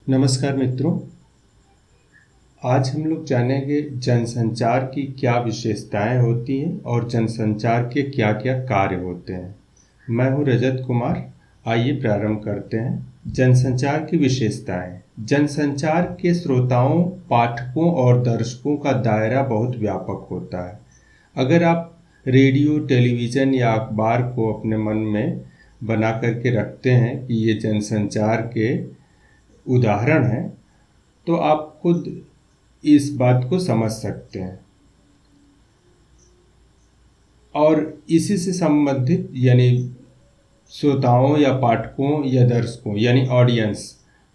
नमस्कार मित्रों। आज हम लोग जानेंगे जनसंचार की क्या विशेषताएं होती हैं और जनसंचार के क्या क्या कार्य होते हैं। मैं हूं रजत कुमार। आइए प्रारंभ करते हैं। जनसंचार की विशेषताएं। जनसंचार के श्रोताओं, पाठकों और दर्शकों का दायरा बहुत व्यापक होता है। अगर आप रेडियो, टेलीविज़न या अखबार को अपने मन में बना करके रखते हैं कि ये जनसंचार के उदाहरण हैं, तो आप खुद इस बात को समझ सकते हैं। और इसी से संबंधित यानी श्रोताओं या पाठकों या दर्शकों यानी ऑडियंस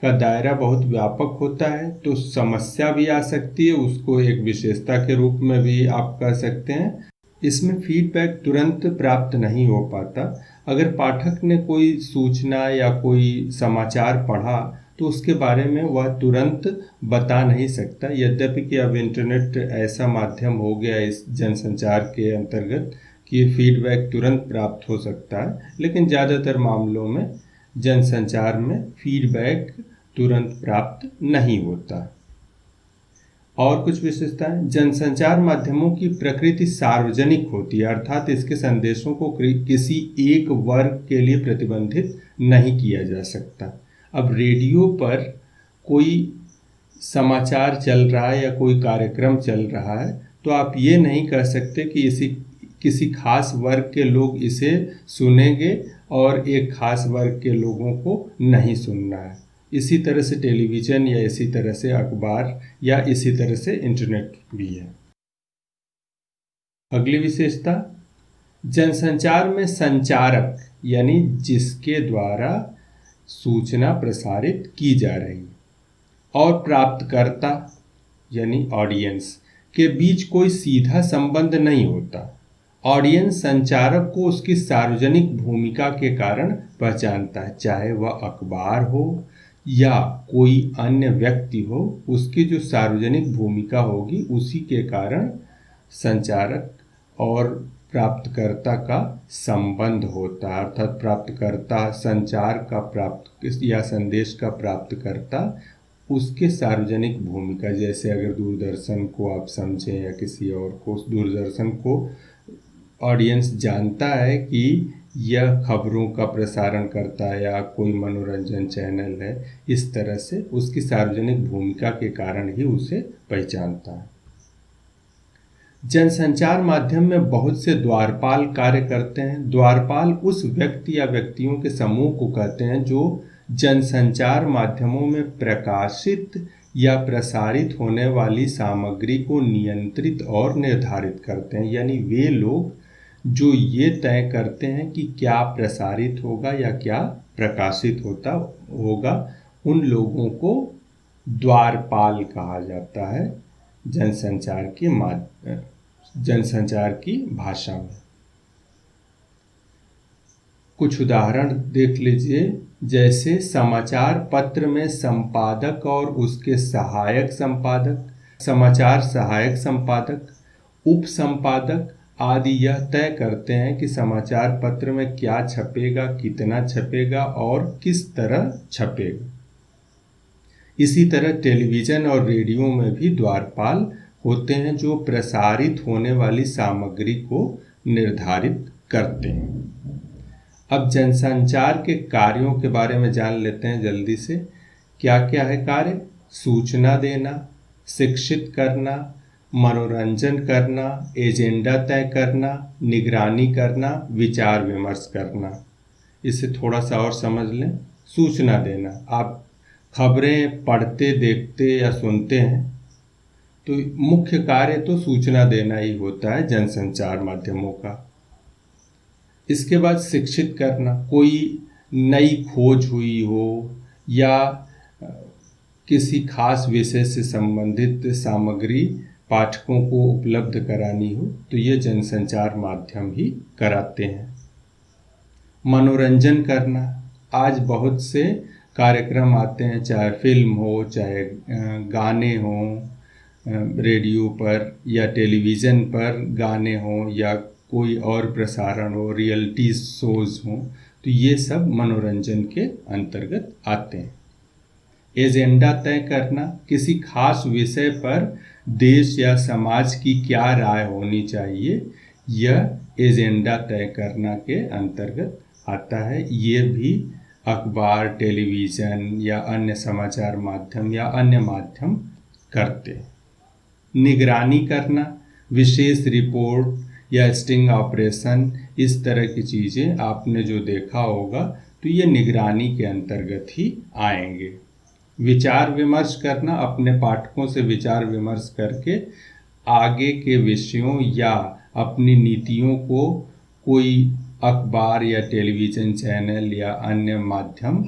का दायरा बहुत व्यापक होता है, तो समस्या भी आ सकती है, उसको एक विशेषता के रूप में भी आप कह सकते हैं। इसमें फीडबैक तुरंत प्राप्त नहीं हो पाता। अगर पाठक ने कोई सूचना या कोई समाचार पढ़ा तो उसके बारे में वह तुरंत बता नहीं सकता। यद्यपि कि अब इंटरनेट ऐसा माध्यम हो गया इस जनसंचार के अंतर्गत कि फीडबैक तुरंत प्राप्त हो सकता है, लेकिन ज़्यादातर मामलों में जनसंचार में फीडबैक तुरंत प्राप्त नहीं होता। और कुछ विशेषताएं। जनसंचार माध्यमों की प्रकृति सार्वजनिक होती है, अर्थात इसके संदेशों को किसी एक वर्ग के लिए प्रतिबंधित नहीं किया जा सकता। अब रेडियो पर कोई समाचार चल रहा है या कोई कार्यक्रम चल रहा है, तो आप ये नहीं कह सकते कि किसी खास वर्ग के लोग इसे सुनेंगे और एक खास वर्ग के लोगों को नहीं सुनना है। इसी तरह से टेलीविज़न या इसी तरह से अखबार या इसी तरह से इंटरनेट भी है। अगली विशेषता, जनसंचार में संचारक यानी जिसके द्वारा सूचना प्रसारित की जा रही और प्राप्तकर्ता यानी ऑडियंस के बीच कोई सीधा संबंध नहीं होता। ऑडियंस संचारक को उसकी सार्वजनिक भूमिका के कारण पहचानता है, चाहे वह अखबार हो या कोई अन्य व्यक्ति हो। उसकी जो सार्वजनिक भूमिका होगी उसी के कारण संचारक और प्राप्तकर्ता का संबंध होता है, अर्थात प्राप्तकर्ता संचार का प्राप्त या संदेश का प्राप्तकर्ता उसके सार्वजनिक भूमिका। जैसे अगर दूरदर्शन को आप समझें या किसी और को, दूरदर्शन को ऑडियंस जानता है कि यह खबरों का प्रसारण करता है या कोई मनोरंजन चैनल है, इस तरह से उसकी सार्वजनिक भूमिका के कारण ही उसे पहचानता है। जनसंचार माध्यम में बहुत से द्वारपाल कार्य करते हैं। द्वारपाल उस व्यक्ति या व्यक्तियों के समूह को कहते हैं जो जनसंचार माध्यमों में प्रकाशित या प्रसारित होने वाली सामग्री को नियंत्रित और निर्धारित करते हैं। यानी वे लोग जो ये तय करते हैं कि क्या प्रसारित होगा या क्या प्रकाशित होगा, उन लोगों को द्वारपाल कहा जाता है जनसंचार की भाषा में। कुछ उदाहरण देख लीजिए। जैसे समाचार पत्र में संपादक और उसके सहायक संपादक, समाचार सहायक संपादक, उप संपादक आदि यह तय करते हैं कि समाचार पत्र में क्या छपेगा, कितना छपेगा और किस तरह छपेगा। इसी तरह टेलीविज़न और रेडियो में भी द्वारपाल होते हैं जो प्रसारित होने वाली सामग्री को निर्धारित करते हैं। अब जनसंचार के कार्यों के बारे में जान लेते हैं जल्दी से। क्या क्या है कार्य? सूचना देना, शिक्षित करना, मनोरंजन करना, एजेंडा तय करना, निगरानी करना, विचार विमर्श करना। इसे थोड़ा सा और समझ लें। सूचना देना, आप खबरें पढ़ते, देखते या सुनते हैं, तो मुख्य कार्य तो सूचना देना ही होता है जनसंचार माध्यमों का। इसके बाद शिक्षित करना, कोई नई खोज हुई हो या किसी खास विषय से संबंधित सामग्री पाठकों को उपलब्ध करानी हो, तो ये जनसंचार माध्यम ही कराते हैं। मनोरंजन करना, आज बहुत से कार्यक्रम आते हैं, चाहे फिल्म हो, चाहे गाने हों, रेडियो पर या टेलीविज़न पर गाने हों या कोई और प्रसारण हो, रियलिटी शोज़ हों, तो ये सब मनोरंजन के अंतर्गत आते हैं। एजेंडा तय करना, किसी खास विषय पर देश या समाज की क्या राय होनी चाहिए, यह एजेंडा तय करना के अंतर्गत आता है। ये भी अखबार, टेलीविज़न या अन्य समाचार माध्यम या अन्य माध्यम करते हैं। निगरानी करना, विशेष रिपोर्ट या स्टिंग ऑपरेशन, इस तरह की चीज़ें आपने जो देखा होगा तो ये निगरानी के अंतर्गत ही आएंगे। विचार विमर्श करना, अपने पाठकों से विचार विमर्श करके आगे के विषयों या अपनी नीतियों को कोई अखबार या टेलीविज़न चैनल या अन्य माध्यम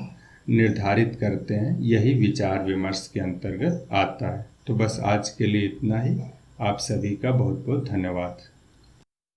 निर्धारित करते हैं, यही विचार विमर्श के अंतर्गत आता है। तो बस आज के लिए इतना ही। आप सभी का बहुत बहुत धन्यवाद।